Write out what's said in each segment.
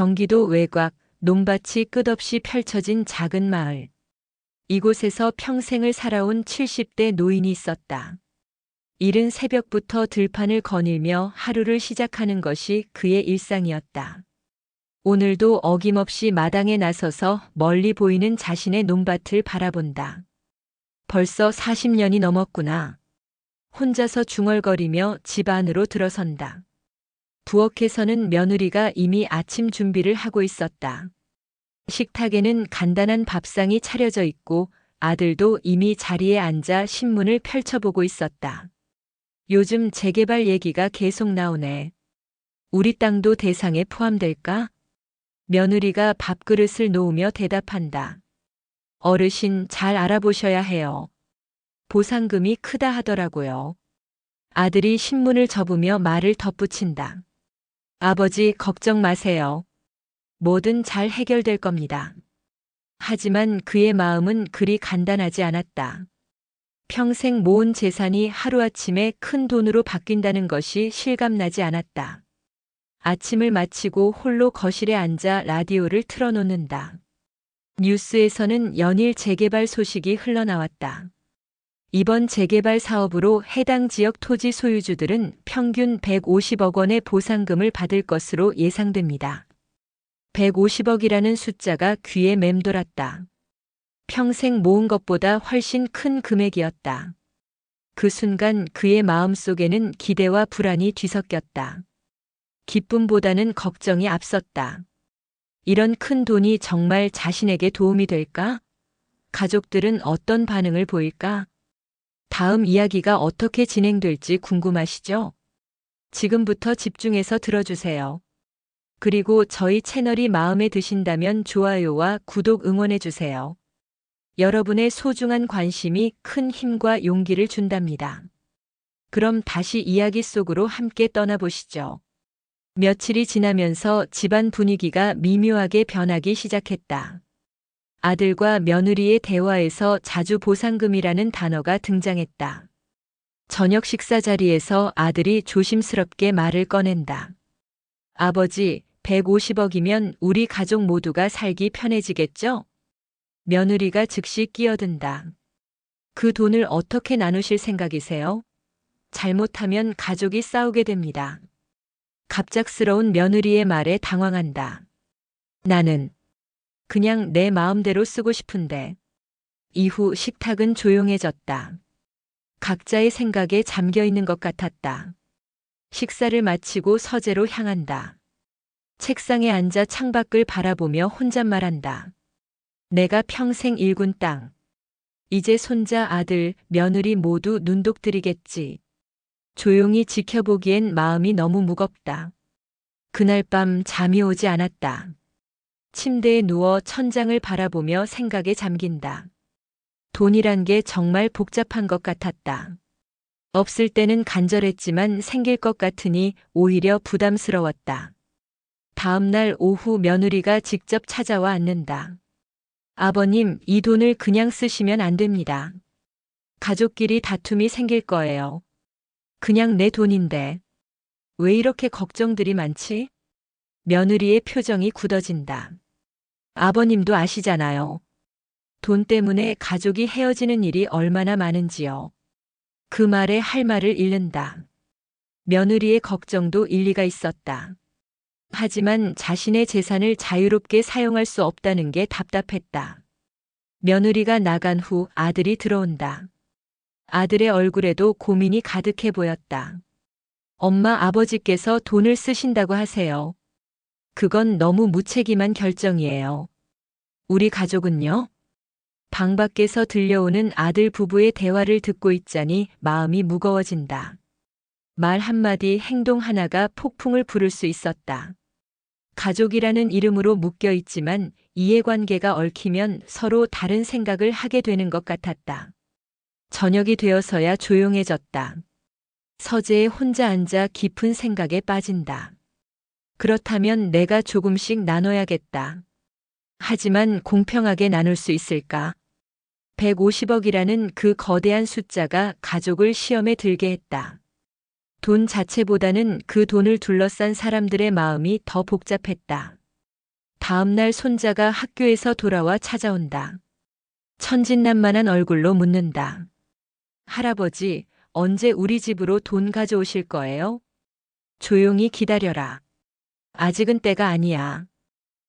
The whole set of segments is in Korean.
경기도 외곽, 논밭이 끝없이 펼쳐진 작은 마을. 이곳에서 평생을 살아온 70대 노인이 있었다. 이른 새벽부터 들판을 거닐며 하루를 시작하는 것이 그의 일상이었다. 오늘도 어김없이 마당에 나서서 멀리 보이는 자신의 논밭을 바라본다. 벌써 40년이 넘었구나. 혼자서 중얼거리며 집 안으로 들어선다. 부엌에서는 며느리가 이미 아침 준비를 하고 있었다. 식탁에는 간단한 밥상이 차려져 있고 아들도 이미 자리에 앉아 신문을 펼쳐보고 있었다. 요즘 재개발 얘기가 계속 나오네. 우리 땅도 대상에 포함될까? 며느리가 밥그릇을 놓으며 대답한다. 어르신 잘 알아보셔야 해요. 보상금이 크다 하더라고요. 아들이 신문을 접으며 말을 덧붙인다. 아버지 걱정 마세요. 뭐든 잘 해결될 겁니다. 하지만 그의 마음은 그리 간단하지 않았다. 평생 모은 재산이 하루아침에 큰 돈으로 바뀐다는 것이 실감나지 않았다. 아침을 마치고 홀로 거실에 앉아 라디오를 틀어놓는다. 뉴스에서는 연일 재개발 소식이 흘러나왔다. 이번 재개발 사업으로 해당 지역 토지 소유주들은 평균 150억 원의 보상금을 받을 것으로 예상됩니다. 150억이라는 숫자가 귀에 맴돌았다. 평생 모은 것보다 훨씬 큰 금액이었다. 그 순간 그의 마음속에는 기대와 불안이 뒤섞였다. 기쁨보다는 걱정이 앞섰다. 이런 큰 돈이 정말 자신에게 도움이 될까? 가족들은 어떤 반응을 보일까? 다음 이야기가 어떻게 진행될지 궁금하시죠? 지금부터 집중해서 들어주세요. 그리고 저희 채널이 마음에 드신다면 좋아요와 구독 응원해주세요. 여러분의 소중한 관심이 큰 힘과 용기를 준답니다. 그럼 다시 이야기 속으로 함께 떠나보시죠. 며칠이 지나면서 집안 분위기가 미묘하게 변하기 시작했다. 아들과 며느리의 대화에서 자주 보상금이라는 단어가 등장했다. 저녁 식사 자리에서 아들이 조심스럽게 말을 꺼낸다. 아버지, 150억이면 우리 가족 모두가 살기 편해지겠죠? 며느리가 즉시 끼어든다. 그 돈을 어떻게 나누실 생각이세요? 잘못하면 가족이 싸우게 됩니다. 갑작스러운 며느리의 말에 당황한다. 나는 그냥 내 마음대로 쓰고 싶은데. 이후 식탁은 조용해졌다. 각자의 생각에 잠겨 있는 것 같았다. 식사를 마치고 서재로 향한다. 책상에 앉아 창밖을 바라보며 혼잣말한다. 내가 평생 일군 땅. 이제 손자, 아들, 며느리 모두 눈독들이겠지. 조용히 지켜보기엔 마음이 너무 무겁다. 그날 밤 잠이 오지 않았다. 침대에 누워 천장을 바라보며 생각에 잠긴다. 돈이란 게 정말 복잡한 것 같았다. 없을 때는 간절했지만 생길 것 같으니 오히려 부담스러웠다. 다음 날 오후 며느리가 직접 찾아와 앉는다. 아버님, 이 돈을 그냥 쓰시면 안 됩니다. 가족끼리 다툼이 생길 거예요. 그냥 내 돈인데. 왜 이렇게 걱정들이 많지? 며느리의 표정이 굳어진다. 아버님도 아시잖아요. 돈 때문에 가족이 헤어지는 일이 얼마나 많은지요. 그 말에 할 말을 잃는다. 며느리의 걱정도 일리가 있었다. 하지만 자신의 재산을 자유롭게 사용할 수 없다는 게 답답했다. 며느리가 나간 후 아들이 들어온다. 아들의 얼굴에도 고민이 가득해 보였다. 엄마, 아버지께서 돈을 쓰신다고 하세요. 그건 너무 무책임한 결정이에요. 우리 가족은요? 방 밖에서 들려오는 아들 부부의 대화를 듣고 있자니 마음이 무거워진다. 말 한마디, 행동 하나가 폭풍을 부를 수 있었다. 가족이라는 이름으로 묶여 있지만 이해관계가 얽히면 서로 다른 생각을 하게 되는 것 같았다. 저녁이 되어서야 조용해졌다. 서재에 혼자 앉아 깊은 생각에 빠진다. 그렇다면 내가 조금씩 나눠야겠다. 하지만 공평하게 나눌 수 있을까? 150억이라는 그 거대한 숫자가 가족을 시험에 들게 했다. 돈 자체보다는 그 돈을 둘러싼 사람들의 마음이 더 복잡했다. 다음 날 손자가 학교에서 돌아와 찾아온다. 천진난만한 얼굴로 묻는다. 할아버지, 언제 우리 집으로 돈 가져오실 거예요? 조용히 기다려라. 아직은 때가 아니야.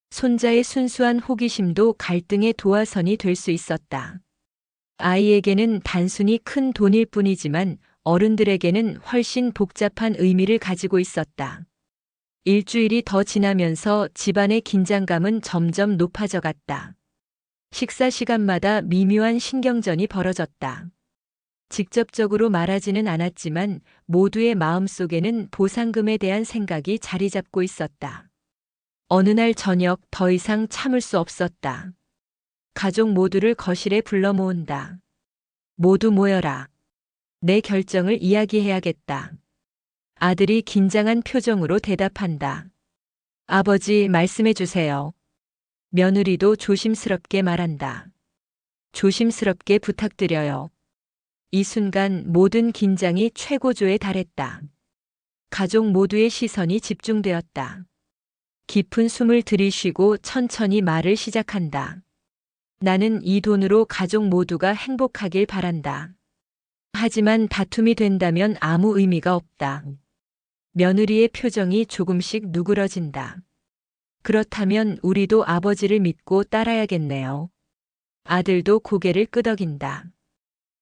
손자의 순수한 호기심도 갈등의 도화선이 될 수 있었다. 아이에게는 단순히 큰 돈일 뿐이지만 어른들에게는 훨씬 복잡한 의미를 가지고 있었다. 일주일이 더 지나면서 집안의 긴장감은 점점 높아져 갔다. 식사 시간마다 미묘한 신경전이 벌어졌다. 직접적으로 말하지는 않았지만 모두의 마음속에는 보상금에 대한 생각이 자리 잡고 있었다. 어느 날 저녁 더 이상 참을 수 없었다. 가족 모두를 거실에 불러 모은다. 모두 모여라. 내 결정을 이야기해야겠다. 아들이 긴장한 표정으로 대답한다. 아버지, 말씀해 주세요. 며느리도 조심스럽게 말한다. 조심스럽게 부탁드려요. 이 순간 모든 긴장이 최고조에 달했다. 가족 모두의 시선이 집중되었다. 깊은 숨을 들이쉬고 천천히 말을 시작한다. 나는 이 돈으로 가족 모두가 행복하길 바란다. 하지만 다툼이 된다면 아무 의미가 없다. 며느리의 표정이 조금씩 누그러진다. 그렇다면 우리도 아버지를 믿고 따라야겠네요. 아들도 고개를 끄덕인다.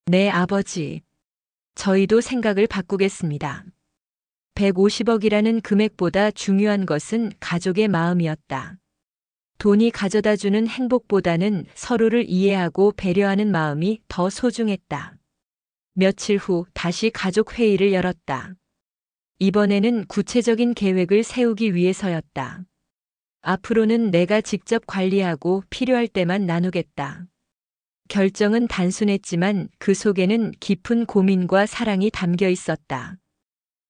네, 아버지. 저희도 생각을 바꾸겠습니다. 150억이라는 금액보다 중요한 것은 가족의 마음이었다. 돈이 가져다 주는 행복보다는 서로를 이해하고 배려하는 마음이 더 소중했다. 며칠 후 다시 가족 회의를 열었다. 이번에는 구체적인 계획을 세우기 위해서였다. 앞으로는 내가 직접 관리하고 필요할 때만 나누겠다. 결정은 단순했지만 그 속에는 깊은 고민과 사랑이 담겨 있었다.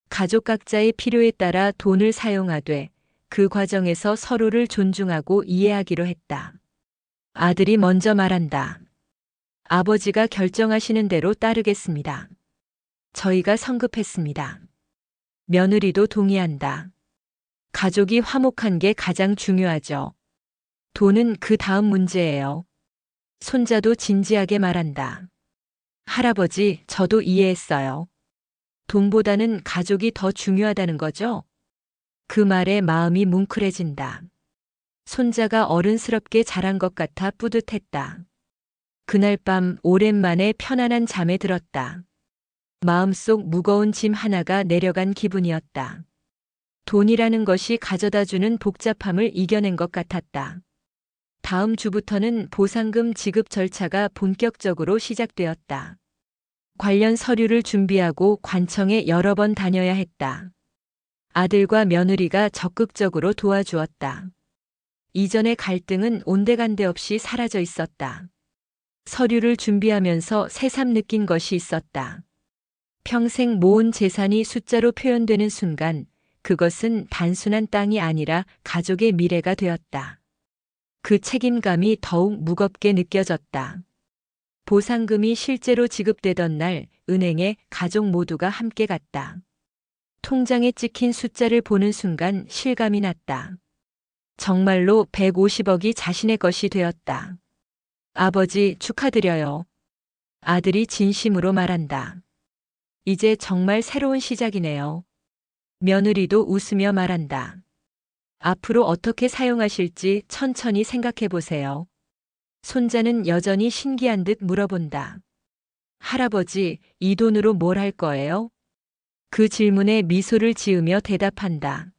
가족 각자의 필요에 따라 돈을 사용하되 그 과정에서 서로를 존중하고 이해하기로 했다. 아들이 먼저 말한다. 아버지가 결정하시는 대로 따르겠습니다. 저희가 성급했습니다. 며느리도 동의한다. 가족이 화목한 게 가장 중요하죠. 돈은 그 다음 문제예요. 손자도 진지하게 말한다. 할아버지, 저도 이해했어요. 돈보다는 가족이 더 중요하다는 거죠? 그 말에 마음이 뭉클해진다. 손자가 어른스럽게 자란 것 같아 뿌듯했다. 그날 밤 오랜만에 편안한 잠에 들었다. 마음속 무거운 짐 하나가 내려간 기분이었다. 돈이라는 것이 가져다주는 복잡함을 이겨낸 것 같았다. 다음 주부터는 보상금 지급 절차가 본격적으로 시작되었다. 관련 서류를 준비하고 관청에 여러 번 다녀야 했다. 아들과 며느리가 적극적으로 도와주었다. 이전의 갈등은 온데간데 없이 사라져 있었다. 서류를 준비하면서 새삼 느낀 것이 있었다. 평생 모은 재산이 숫자로 표현되는 순간 그것은 단순한 땅이 아니라 가족의 미래가 되었다. 그 책임감이 더욱 무겁게 느껴졌다. 보상금이 실제로 지급되던 날 은행에 가족 모두가 함께 갔다. 통장에 찍힌 숫자를 보는 순간 실감이 났다. 정말로 150억이 자신의 것이 되었다. 아버지, 축하드려요. 아들이 진심으로 말한다. 이제 정말 새로운 시작이네요. 며느리도 웃으며 말한다. 앞으로 어떻게 사용하실지 천천히 생각해 보세요. 손자는 여전히 신기한 듯 물어본다. 할아버지, 이 돈으로 뭘 할 거예요? 그 질문에 미소를 지으며 대답한다.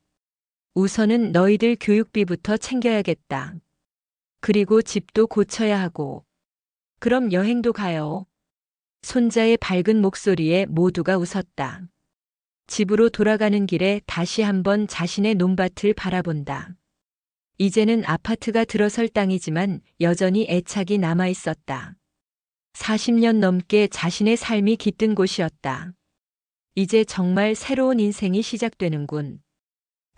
우선은 너희들 교육비부터 챙겨야겠다. 그리고 집도 고쳐야 하고. 그럼 여행도 가요. 손자의 밝은 목소리에 모두가 웃었다. 집으로 돌아가는 길에 다시 한번 자신의 논밭을 바라본다. 이제는 아파트가 들어설 땅이지만 여전히 애착이 남아 있었다. 40년 넘게 자신의 삶이 깃든 곳이었다. 이제 정말 새로운 인생이 시작되는군.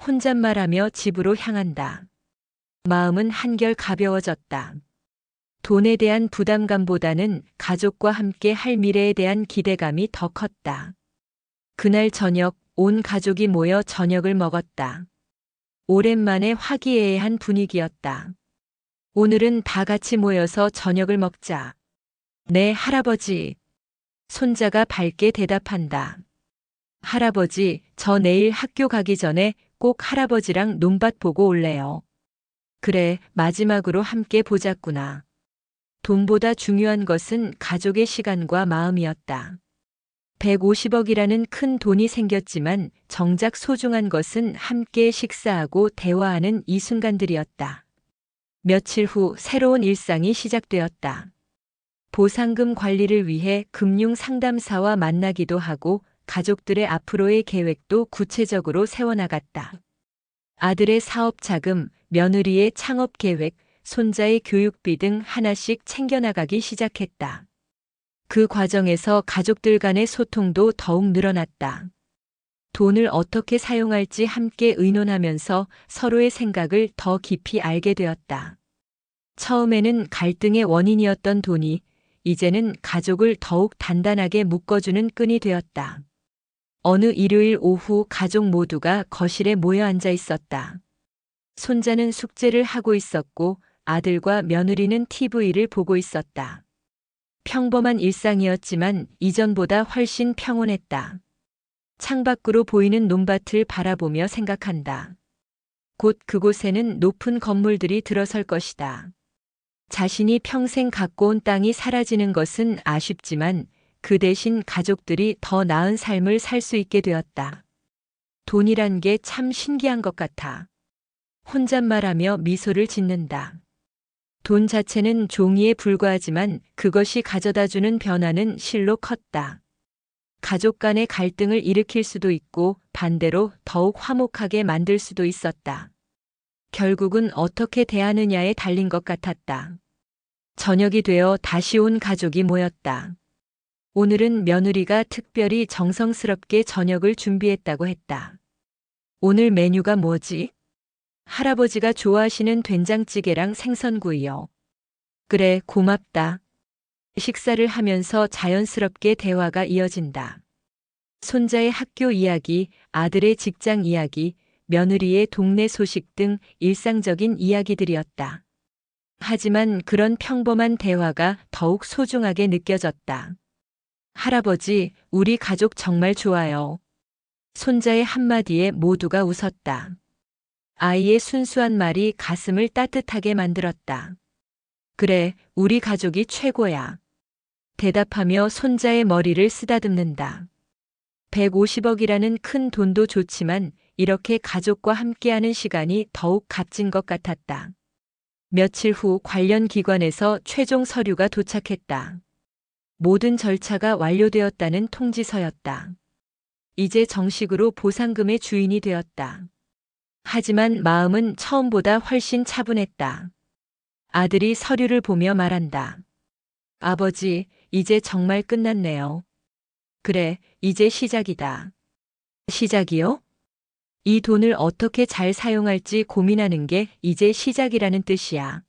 혼잣말하며 집으로 향한다. 마음은 한결 가벼워졌다. 돈에 대한 부담감보다는 가족과 함께 할 미래에 대한 기대감이 더 컸다. 그날 저녁 온 가족이 모여 저녁을 먹었다. 오랜만에 화기애애한 분위기였다. 오늘은 다 같이 모여서 저녁을 먹자. 네, 할아버지. 손자가 밝게 대답한다. 할아버지, 저 내일 학교 가기 전에 꼭 할아버지랑 논밭 보고 올래요. 그래, 마지막으로 함께 보자꾸나. 돈보다 중요한 것은 가족의 시간과 마음이었다. 150억이라는 큰 돈이 생겼지만 정작 소중한 것은 함께 식사하고 대화하는 이 순간들이었다. 며칠 후 새로운 일상이 시작되었다. 보상금 관리를 위해 금융 상담사와 만나기도 하고 가족들의 앞으로의 계획도 구체적으로 세워나갔다. 아들의 사업 자금, 며느리의 창업 계획, 손자의 교육비 등 하나씩 챙겨나가기 시작했다. 그 과정에서 가족들 간의 소통도 더욱 늘어났다. 돈을 어떻게 사용할지 함께 의논하면서 서로의 생각을 더 깊이 알게 되었다. 처음에는 갈등의 원인이었던 돈이 이제는 가족을 더욱 단단하게 묶어주는 끈이 되었다. 어느 일요일 오후 가족 모두가 거실에 모여 앉아 있었다. 손자는 숙제를 하고 있었고 아들과 며느리는 TV를 보고 있었다. 평범한 일상이었지만 이전보다 훨씬 평온했다. 창밖으로 보이는 논밭을 바라보며 생각한다. 곧 그곳에는 높은 건물들이 들어설 것이다. 자신이 평생 갖고 온 땅이 사라지는 것은 아쉽지만 그 대신 가족들이 더 나은 삶을 살 수 있게 되었다. 돈이란 게 참 신기한 것 같아. 혼잣말하며 미소를 짓는다. 돈 자체는 종이에 불과하지만 그것이 가져다주는 변화는 실로 컸다. 가족 간의 갈등을 일으킬 수도 있고 반대로 더욱 화목하게 만들 수도 있었다. 결국은 어떻게 대하느냐에 달린 것 같았다. 저녁이 되어 다시 온 가족이 모였다. 오늘은 며느리가 특별히 정성스럽게 저녁을 준비했다고 했다. 오늘 메뉴가 뭐지? 할아버지가 좋아하시는 된장찌개랑 생선구이요. 그래, 고맙다. 식사를 하면서 자연스럽게 대화가 이어진다. 손자의 학교 이야기, 아들의 직장 이야기, 며느리의 동네 소식 등 일상적인 이야기들이었다. 하지만 그런 평범한 대화가 더욱 소중하게 느껴졌다. 할아버지, 우리 가족 정말 좋아요. 손자의 한마디에 모두가 웃었다. 아이의 순수한 말이 가슴을 따뜻하게 만들었다. 그래, 우리 가족이 최고야. 대답하며 손자의 머리를 쓰다듬는다. 150억이라는 큰 돈도 좋지만 이렇게 가족과 함께하는 시간이 더욱 값진 것 같았다. 며칠 후 관련 기관에서 최종 서류가 도착했다. 모든 절차가 완료되었다는 통지서였다. 이제 정식으로 보상금의 주인이 되었다. 하지만 마음은 처음보다 훨씬 차분했다. 아들이 서류를 보며 말한다. 아버지, 이제 정말 끝났네요. 그래, 이제 시작이다. 시작이요? 이 돈을 어떻게 잘 사용할지 고민하는 게 이제 시작이라는 뜻이야.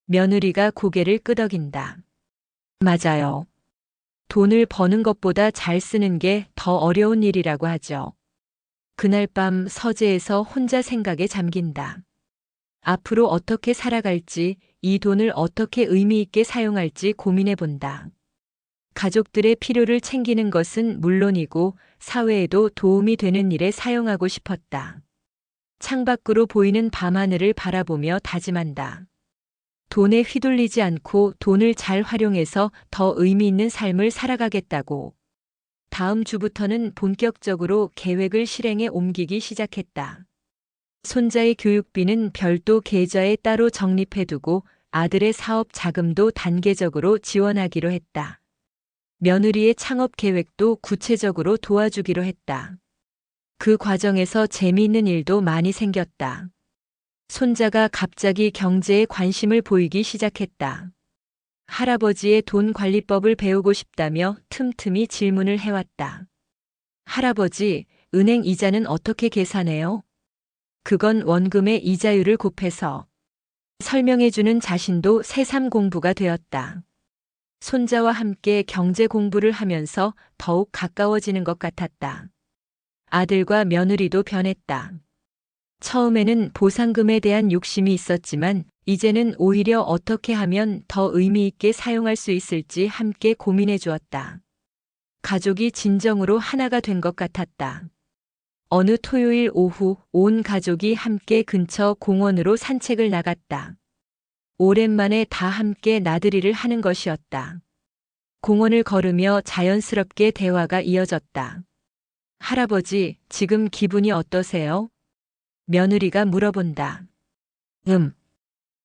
며느리가 고개를 끄덕인다. 맞아요. 돈을 버는 것보다 잘 쓰는 게 더 어려운 일이라고 하죠. 그날 밤 서재에서 혼자 생각에 잠긴다. 앞으로 어떻게 살아갈지, 이 돈을 어떻게 의미 있게 사용할지 고민해 본다. 가족들의 필요를 챙기는 것은 물론이고 사회에도 도움이 되는 일에 사용하고 싶었다. 창밖으로 보이는 밤하늘을 바라보며 다짐한다. 돈에 휘둘리지 않고 돈을 잘 활용해서 더 의미 있는 삶을 살아가겠다고. 다음 주부터는 본격적으로 계획을 실행에 옮기기 시작했다. 손자의 교육비는 별도 계좌에 따로 적립해두고 아들의 사업 자금도 단계적으로 지원하기로 했다. 며느리의 창업 계획도 구체적으로 도와주기로 했다. 그 과정에서 재미있는 일도 많이 생겼다. 손자가 갑자기 경제에 관심을 보이기 시작했다. 할아버지의 돈 관리법을 배우고 싶다며 틈틈이 질문을 해왔다. 할아버지, 은행 이자는 어떻게 계산해요? 그건 원금의 이자율을 곱해서. 설명해주는 자신도 새삼 공부가 되었다. 손자와 함께 경제 공부를 하면서 더욱 가까워지는 것 같았다. 아들과 며느리도 변했다. 처음에는 보상금에 대한 욕심이 있었지만 이제는 오히려 어떻게 하면 더 의미 있게 사용할 수 있을지 함께 고민해 주었다. 가족이 진정으로 하나가 된 것 같았다. 어느 토요일 오후 온 가족이 함께 근처 공원으로 산책을 나갔다. 오랜만에 다 함께 나들이를 하는 것이었다. 공원을 걸으며 자연스럽게 대화가 이어졌다. 할아버지, 지금 기분이 어떠세요? 며느리가 물어본다.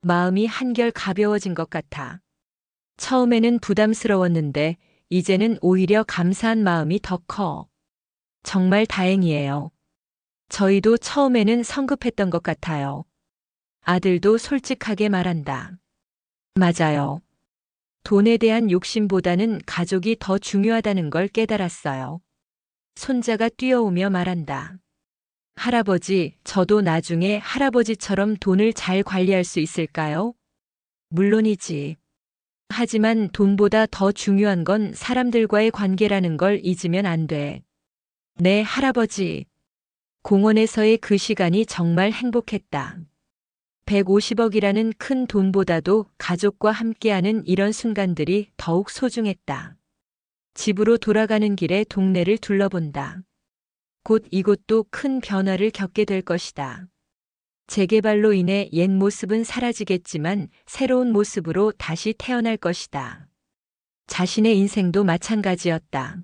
마음이 한결 가벼워진 것 같아. 처음에는 부담스러웠는데 이제는 오히려 감사한 마음이 더 커. 정말 다행이에요. 저희도 처음에는 성급했던 것 같아요. 아들도 솔직하게 말한다. 맞아요. 돈에 대한 욕심보다는 가족이 더 중요하다는 걸 깨달았어요. 손자가 뛰어오며 말한다. 할아버지, 저도 나중에 할아버지처럼 돈을 잘 관리할 수 있을까요? 물론이지. 하지만 돈보다 더 중요한 건 사람들과의 관계라는 걸 잊으면 안 돼. 네, 할아버지. 공원에서의 그 시간이 정말 행복했다. 150억이라는 큰 돈보다도 가족과 함께하는 이런 순간들이 더욱 소중했다. 집으로 돌아가는 길에 동네를 둘러본다. 곧 이곳도 큰 변화를 겪게 될 것이다. 재개발로 인해 옛 모습은 사라지겠지만 새로운 모습으로 다시 태어날 것이다. 자신의 인생도 마찬가지였다.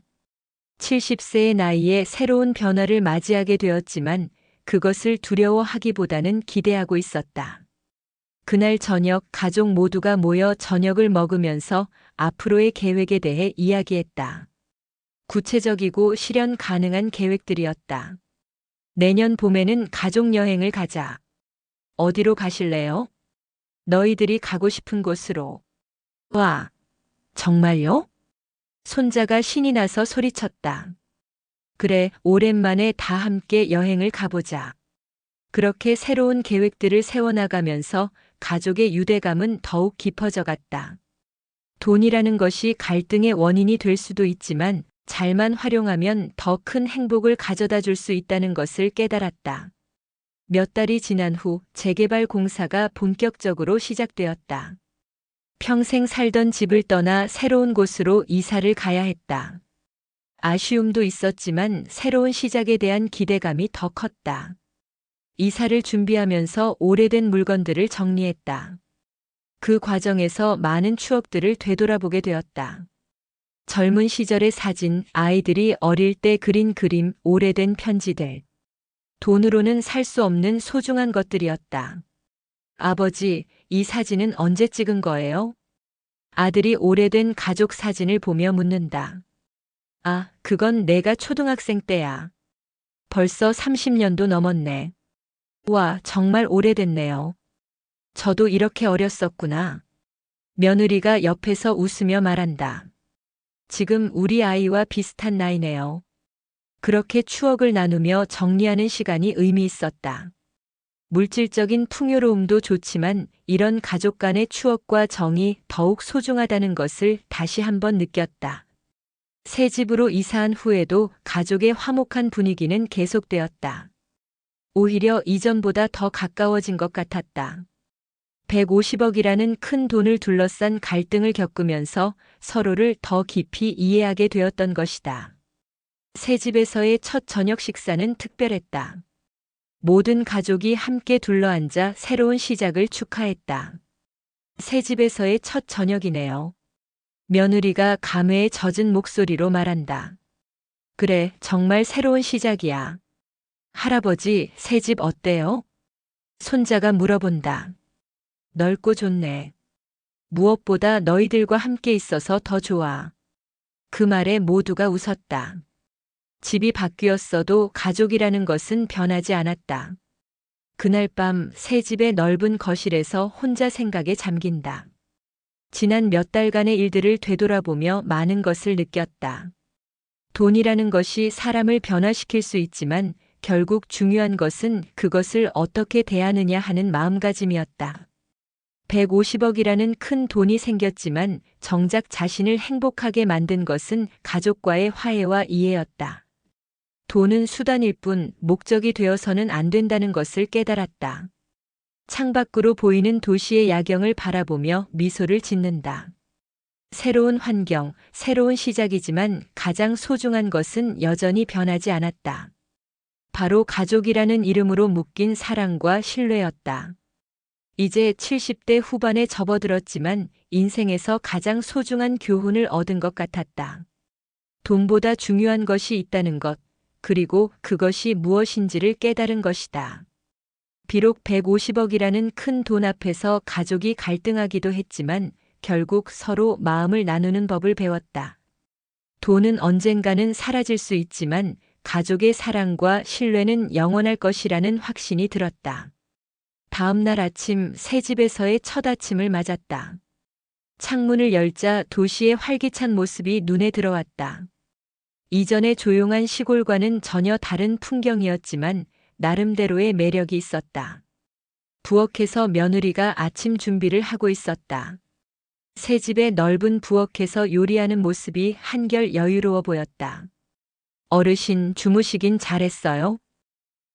70세의 나이에 새로운 변화를 맞이하게 되었지만 그것을 두려워하기보다는 기대하고 있었다. 그날 저녁 가족 모두가 모여 저녁을 먹으면서 앞으로의 계획에 대해 이야기했다. 구체적이고 실현 가능한 계획들이었다. 내년 봄에는 가족 여행을 가자. 어디로 가실래요? 너희들이 가고 싶은 곳으로. 와, 정말요? 손자가 신이 나서 소리쳤다. 그래, 오랜만에 다 함께 여행을 가보자. 그렇게 새로운 계획들을 세워나가면서 가족의 유대감은 더욱 깊어져 갔다. 돈이라는 것이 갈등의 원인이 될 수도 있지만 잘만 활용하면 더 큰 행복을 가져다 줄 수 있다는 것을 깨달았다. 몇 달이 지난 후 재개발 공사가 본격적으로 시작되었다. 평생 살던 집을 떠나 새로운 곳으로 이사를 가야 했다. 아쉬움도 있었지만 새로운 시작에 대한 기대감이 더 컸다. 이사를 준비하면서 오래된 물건들을 정리했다. 그 과정에서 많은 추억들을 되돌아보게 되었다. 젊은 시절의 사진, 아이들이 어릴 때 그린 그림, 오래된 편지들. 돈으로는 살 수 없는 소중한 것들이었다. 아버지, 이 사진은 언제 찍은 거예요? 아들이 오래된 가족 사진을 보며 묻는다. 아, 그건 내가 초등학생 때야. 벌써 30년도 넘었네. 와, 정말 오래됐네요. 저도 이렇게 어렸었구나. 며느리가 옆에서 웃으며 말한다. 지금 우리 아이와 비슷한 나이네요. 그렇게 추억을 나누며 정리하는 시간이 의미 있었다. 물질적인 풍요로움도 좋지만 이런 가족 간의 추억과 정이 더욱 소중하다는 것을 다시 한번 느꼈다. 새 집으로 이사한 후에도 가족의 화목한 분위기는 계속되었다. 오히려 이전보다 더 가까워진 것 같았다. 150억이라는 큰 돈을 둘러싼 갈등을 겪으면서 서로를 더 깊이 이해하게 되었던 것이다. 새 집에서의 첫 저녁 식사는 특별했다. 모든 가족이 함께 둘러앉아 새로운 시작을 축하했다. 새 집에서의 첫 저녁이네요. 며느리가 감회에 젖은 목소리로 말한다. 그래, 정말 새로운 시작이야. 할아버지, 새 집 어때요? 손자가 물어본다. 넓고 좋네. 무엇보다 너희들과 함께 있어서 더 좋아. 그 말에 모두가 웃었다. 집이 바뀌었어도 가족이라는 것은 변하지 않았다. 그날 밤 새 집의 넓은 거실에서 혼자 생각에 잠긴다. 지난 몇 달간의 일들을 되돌아보며 많은 것을 느꼈다. 돈이라는 것이 사람을 변화시킬 수 있지만 결국 중요한 것은 그것을 어떻게 대하느냐 하는 마음가짐이었다. 150억이라는 큰 돈이 생겼지만 정작 자신을 행복하게 만든 것은 가족과의 화해와 이해였다. 돈은 수단일 뿐 목적이 되어서는 안 된다는 것을 깨달았다. 창밖으로 보이는 도시의 야경을 바라보며 미소를 짓는다. 새로운 환경, 새로운 시작이지만 가장 소중한 것은 여전히 변하지 않았다. 바로 가족이라는 이름으로 묶인 사랑과 신뢰였다. 이제 70대 후반에 접어들었지만 인생에서 가장 소중한 교훈을 얻은 것 같았다. 돈보다 중요한 것이 있다는 것, 그리고 그것이 무엇인지를 깨달은 것이다. 비록 150억이라는 큰 돈 앞에서 가족이 갈등하기도 했지만 결국 서로 마음을 나누는 법을 배웠다. 돈은 언젠가는 사라질 수 있지만 가족의 사랑과 신뢰는 영원할 것이라는 확신이 들었다. 다음 날 아침 새 집에서의 첫 아침을 맞았다. 창문을 열자 도시의 활기찬 모습이 눈에 들어왔다. 이전의 조용한 시골과는 전혀 다른 풍경이었지만 나름대로의 매력이 있었다. 부엌에서 며느리가 아침 준비를 하고 있었다. 새 집의 넓은 부엌에서 요리하는 모습이 한결 여유로워 보였다. 어르신, 주무시긴 잘했어요?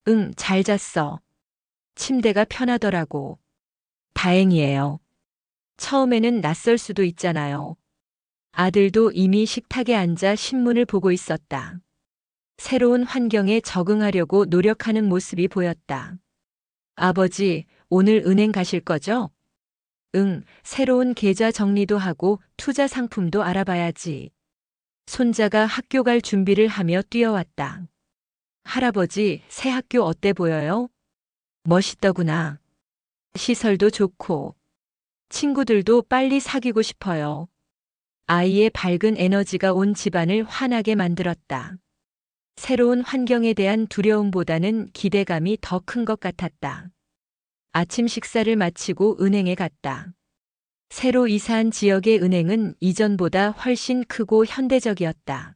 응, 잘 잤어. 침대가 편하더라고. 다행이에요. 처음에는 낯설 수도 있잖아요. 아들도 이미 식탁에 앉아 신문을 보고 있었다. 새로운 환경에 적응하려고 노력하는 모습이 보였다. 아버지, 오늘 은행 가실 거죠? 응, 새로운 계좌 정리도 하고 투자 상품도 알아봐야지. 손자가 학교 갈 준비를 하며 뛰어왔다. 할아버지, 새 학교 어때 보여요? 멋있더구나. 시설도 좋고. 친구들도 빨리 사귀고 싶어요. 아이의 밝은 에너지가 온 집안을 환하게 만들었다. 새로운 환경에 대한 두려움보다는 기대감이 더 큰 것 같았다. 아침 식사를 마치고 은행에 갔다. 새로 이사한 지역의 은행은 이전보다 훨씬 크고 현대적이었다.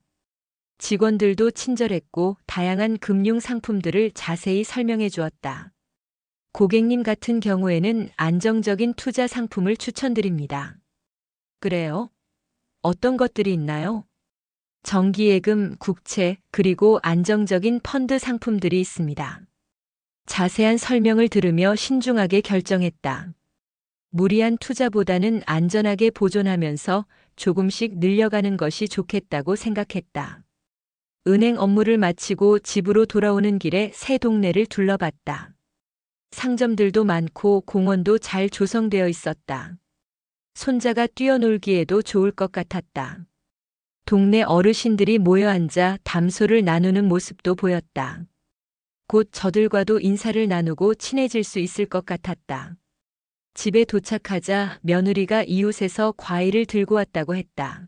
직원들도 친절했고 다양한 금융 상품들을 자세히 설명해 주었다. 고객님 같은 경우에는 안정적인 투자 상품을 추천드립니다. 그래요? 어떤 것들이 있나요? 정기예금, 국채, 그리고 안정적인 펀드 상품들이 있습니다. 자세한 설명을 들으며 신중하게 결정했다. 무리한 투자보다는 안전하게 보존하면서 조금씩 늘려가는 것이 좋겠다고 생각했다. 은행 업무를 마치고 집으로 돌아오는 길에 새 동네를 둘러봤다. 상점들도 많고 공원도 잘 조성되어 있었다. 손자가 뛰어놀기에도 좋을 것 같았다. 동네 어르신들이 모여 앉아 담소를 나누는 모습도 보였다. 곧 저들과도 인사를 나누고 친해질 수 있을 것 같았다. 집에 도착하자 며느리가 이웃에서 과일을 들고 왔다고 했다.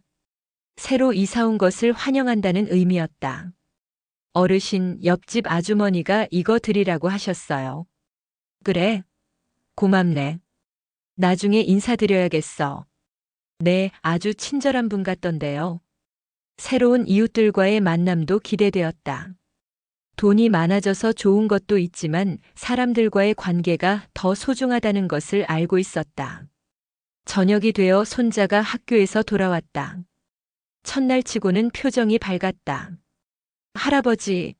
새로 이사 온 것을 환영한다는 의미였다. 어르신, 옆집 아주머니가 이거 드리라고 하셨어요. 그래? 고맙네. 나중에 인사드려야겠어. 네, 아주 친절한 분 같던데요. 새로운 이웃들과의 만남도 기대되었다. 돈이 많아져서 좋은 것도 있지만 사람들과의 관계가 더 소중하다는 것을 알고 있었다. 저녁이 되어 손자가 학교에서 돌아왔다. 첫날 치고는 표정이 밝았다. 할아버지,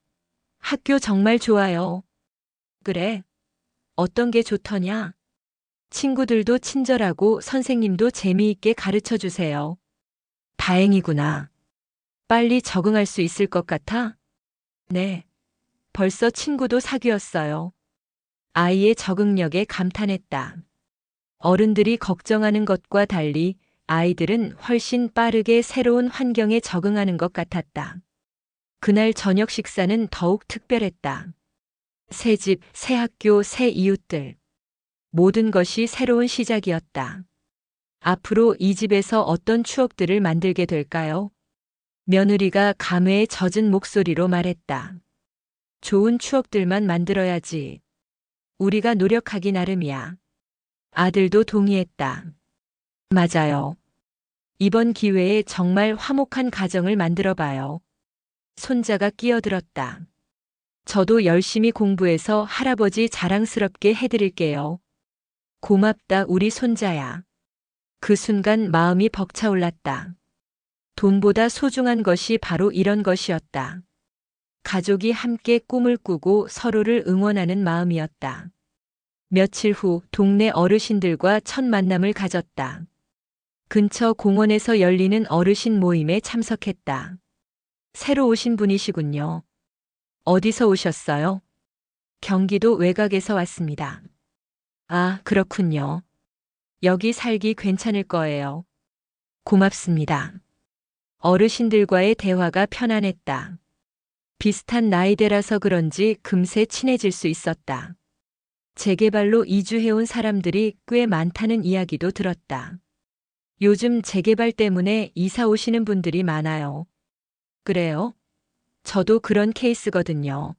학교 정말 좋아요. 그래? 어떤 게 좋더냐? 친구들도 친절하고 선생님도 재미있게 가르쳐 주세요. 다행이구나. 빨리 적응할 수 있을 것 같아? 네. 벌써 친구도 사귀었어요. 아이의 적응력에 감탄했다. 어른들이 걱정하는 것과 달리 아이들은 훨씬 빠르게 새로운 환경에 적응하는 것 같았다. 그날 저녁 식사는 더욱 특별했다. 새 집, 새 학교, 새 이웃들. 모든 것이 새로운 시작이었다. 앞으로 이 집에서 어떤 추억들을 만들게 될까요? 며느리가 감회에 젖은 목소리로 말했다. 좋은 추억들만 만들어야지. 우리가 노력하기 나름이야. 아들도 동의했다. 맞아요. 이번 기회에 정말 화목한 가정을 만들어봐요. 손자가 끼어들었다. 저도 열심히 공부해서 할아버지 자랑스럽게 해드릴게요. 고맙다, 우리 손자야. 그 순간 마음이 벅차올랐다. 돈보다 소중한 것이 바로 이런 것이었다. 가족이 함께 꿈을 꾸고 서로를 응원하는 마음이었다. 며칠 후 동네 어르신들과 첫 만남을 가졌다. 근처 공원에서 열리는 어르신 모임에 참석했다. 새로 오신 분이시군요. 어디서 오셨어요? 경기도 외곽에서 왔습니다. 아, 그렇군요. 여기 살기 괜찮을 거예요. 고맙습니다. 어르신들과의 대화가 편안했다. 비슷한 나이대라서 그런지 금세 친해질 수 있었다. 재개발로 이주해온 사람들이 꽤 많다는 이야기도 들었다. 요즘 재개발 때문에 이사 오시는 분들이 많아요. 그래요? 저도 그런 케이스거든요.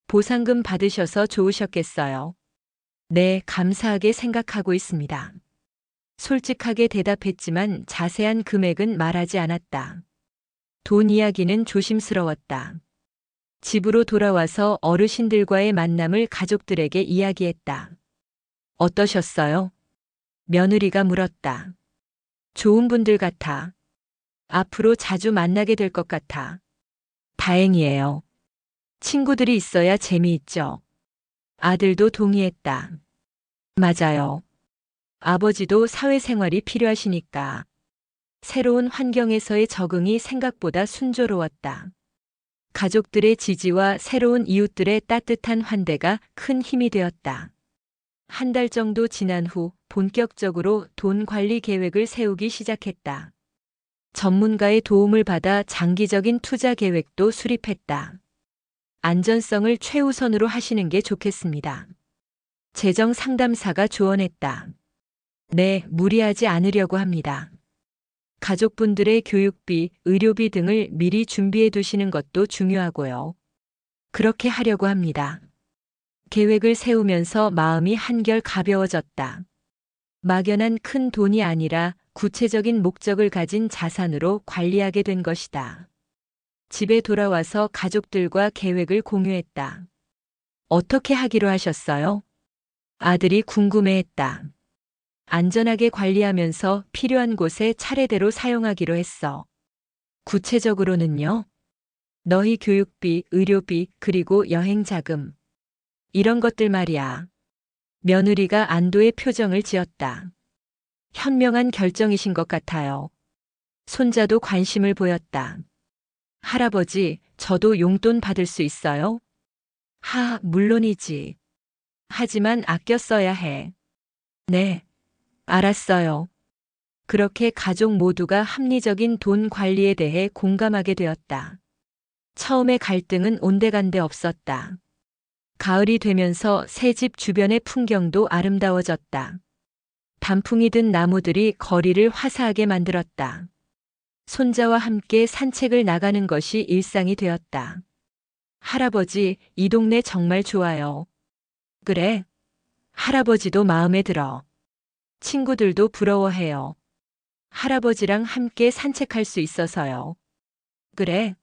보상금 받으셔서 좋으셨겠어요. 네, 감사하게 생각하고 있습니다. 솔직하게 대답했지만 자세한 금액은 말하지 않았다. 돈 이야기는 조심스러웠다. 집으로 돌아와서 어르신들과의 만남을 가족들에게 이야기했다. 어떠셨어요? 며느리가 물었다. 좋은 분들 같아. 앞으로 자주 만나게 될 것 같아. 다행이에요. 친구들이 있어야 재미있죠. 아들도 동의했다. 맞아요. 아버지도 사회생활이 필요하시니까. 새로운 환경에서의 적응이 생각보다 순조로웠다. 가족들의 지지와 새로운 이웃들의 따뜻한 환대가 큰 힘이 되었다. 한 달 정도 지난 후 본격적으로 돈 관리 계획을 세우기 시작했다. 전문가의 도움을 받아 장기적인 투자 계획도 수립했다. 안전성을 최우선으로 하시는 게 좋겠습니다. 재정 상담사가 조언했다. 네, 무리하지 않으려고 합니다. 가족분들의 교육비, 의료비 등을 미리 준비해 두시는 것도 중요하고요. 그렇게 하려고 합니다. 계획을 세우면서 마음이 한결 가벼워졌다. 막연한 큰 돈이 아니라 구체적인 목적을 가진 자산으로 관리하게 된 것이다. 집에 돌아와서 가족들과 계획을 공유했다. 어떻게 하기로 하셨어요? 아들이 궁금해했다. 안전하게 관리하면서 필요한 곳에 차례대로 사용하기로 했어. 구체적으로는요? 너희 교육비, 의료비, 그리고 여행 자금. 이런 것들 말이야. 며느리가 안도의 표정을 지었다. 현명한 결정이신 것 같아요. 손자도 관심을 보였다. 할아버지, 저도 용돈 받을 수 있어요? 물론이지. 하지만 아껴 써야 해. 네. 알았어요. 그렇게 가족 모두가 합리적인 돈 관리에 대해 공감하게 되었다. 처음에 갈등은 온데간데 없었다. 가을이 되면서 새 집 주변의 풍경도 아름다워졌다. 단풍이 든 나무들이 거리를 화사하게 만들었다. 손자와 함께 산책을 나가는 것이 일상이 되었다. 할아버지, 이 동네 정말 좋아요. 그래? 할아버지도 마음에 들어. 친구들도 부러워해요. 할아버지랑 함께 산책할 수 있어서요. 그래?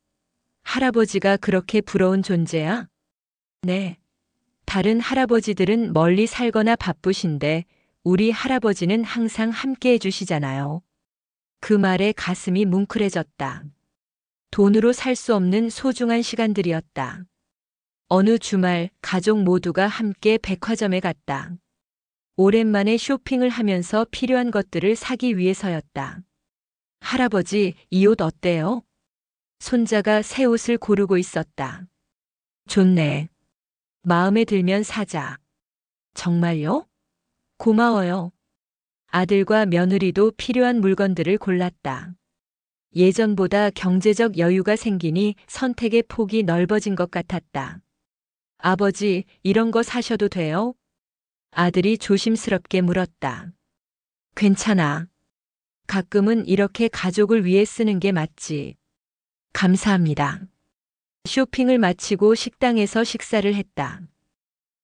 할아버지가 그렇게 부러운 존재야? 네. 다른 할아버지들은 멀리 살거나 바쁘신데 우리 할아버지는 항상 함께 해주시잖아요. 그 말에 가슴이 뭉클해졌다. 돈으로 살 수 없는 소중한 시간들이었다. 어느 주말 가족 모두가 함께 백화점에 갔다. 오랜만에 쇼핑을 하면서 필요한 것들을 사기 위해서였다. 할아버지, 이 옷 어때요? 손자가 새 옷을 고르고 있었다. 좋네. 마음에 들면 사자. 정말요? 고마워요. 아들과 며느리도 필요한 물건들을 골랐다. 예전보다 경제적 여유가 생기니 선택의 폭이 넓어진 것 같았다. 아버지, 이런 거 사셔도 돼요? 아들이 조심스럽게 물었다. 괜찮아. 가끔은 이렇게 가족을 위해 쓰는 게 맞지. 감사합니다. 쇼핑을 마치고 식당에서 식사를 했다.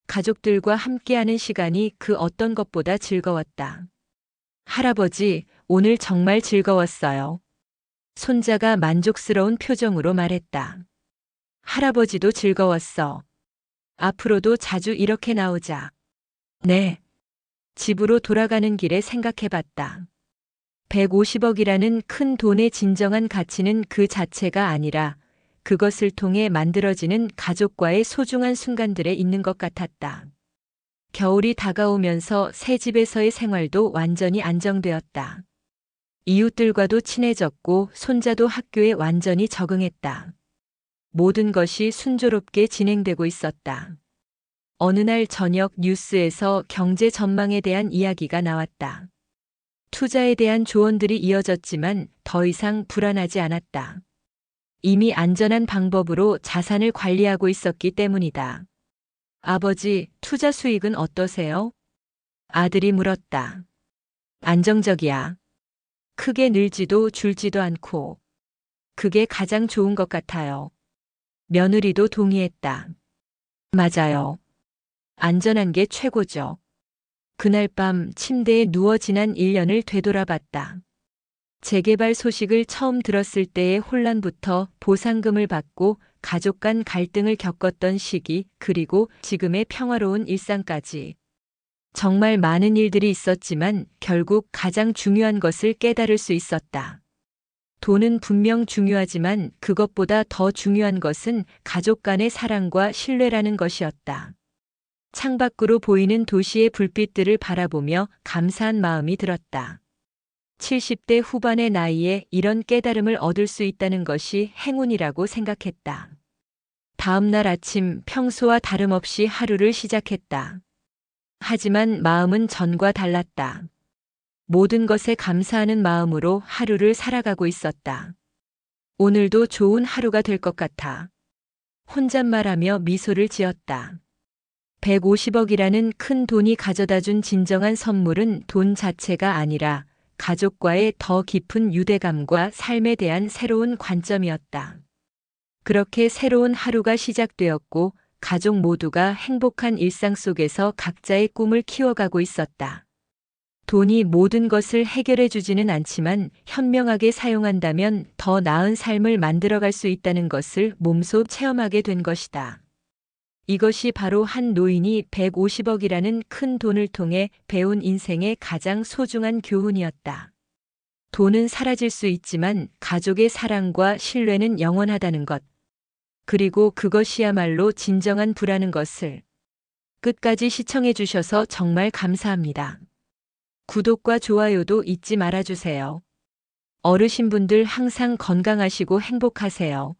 가족들과 함께하는 시간이 그 어떤 것보다 즐거웠다. 할아버지, 오늘 정말 즐거웠어요. 손자가 만족스러운 표정으로 말했다. 할아버지도 즐거웠어. 앞으로도 자주 이렇게 나오자. 네. 집으로 돌아가는 길에 생각해봤다. 150억이라는 큰 돈의 진정한 가치는 그 자체가 아니라 그것을 통해 만들어지는 가족과의 소중한 순간들에 있는 것 같았다. 겨울이 다가오면서 새 집에서의 생활도 완전히 안정되었다. 이웃들과도 친해졌고 손자도 학교에 완전히 적응했다. 모든 것이 순조롭게 진행되고 있었다. 어느 날 저녁 뉴스에서 경제 전망에 대한 이야기가 나왔다. 투자에 대한 조언들이 이어졌지만 더 이상 불안하지 않았다. 이미 안전한 방법으로 자산을 관리하고 있었기 때문이다. 아버지, 투자 수익은 어떠세요? 아들이 물었다. 안정적이야. 크게 늘지도 줄지도 않고. 그게 가장 좋은 것 같아요. 며느리도 동의했다. 맞아요. 안전한 게 최고죠. 그날 밤 침대에 누워 지난 1년을 되돌아봤다. 재개발 소식을 처음 들었을 때의 혼란부터 보상금을 받고 가족 간 갈등을 겪었던 시기, 그리고 지금의 평화로운 일상까지. 정말 많은 일들이 있었지만 결국 가장 중요한 것을 깨달을 수 있었다. 돈은 분명 중요하지만 그것보다 더 중요한 것은 가족 간의 사랑과 신뢰라는 것이었다. 창밖으로 보이는 도시의 불빛들을 바라보며 감사한 마음이 들었다. 70대 후반의 나이에 이런 깨달음을 얻을 수 있다는 것이 행운이라고 생각했다. 다음 날 아침 평소와 다름없이 하루를 시작했다. 하지만 마음은 전과 달랐다. 모든 것에 감사하는 마음으로 하루를 살아가고 있었다. 오늘도 좋은 하루가 될 것 같아. 혼잣말하며 미소를 지었다. 150억이라는 큰 돈이 가져다 준 진정한 선물은 돈 자체가 아니라 가족과의 더 깊은 유대감과 삶에 대한 새로운 관점이었다. 그렇게 새로운 하루가 시작되었고 가족 모두가 행복한 일상 속에서 각자의 꿈을 키워가고 있었다. 돈이 모든 것을 해결해 주지는 않지만 현명하게 사용한다면 더 나은 삶을 만들어갈 수 있다는 것을 몸소 체험하게 된 것이다. 이것이 바로 한 노인이 150억이라는 큰 돈을 통해 배운 인생의 가장 소중한 교훈이었다. 돈은 사라질 수 있지만 가족의 사랑과 신뢰는 영원하다는 것. 그리고 그것이야말로 진정한 부라는 것을. 끝까지 시청해 주셔서 정말 감사합니다. 구독과 좋아요도 잊지 말아주세요. 어르신분들 항상 건강하시고 행복하세요.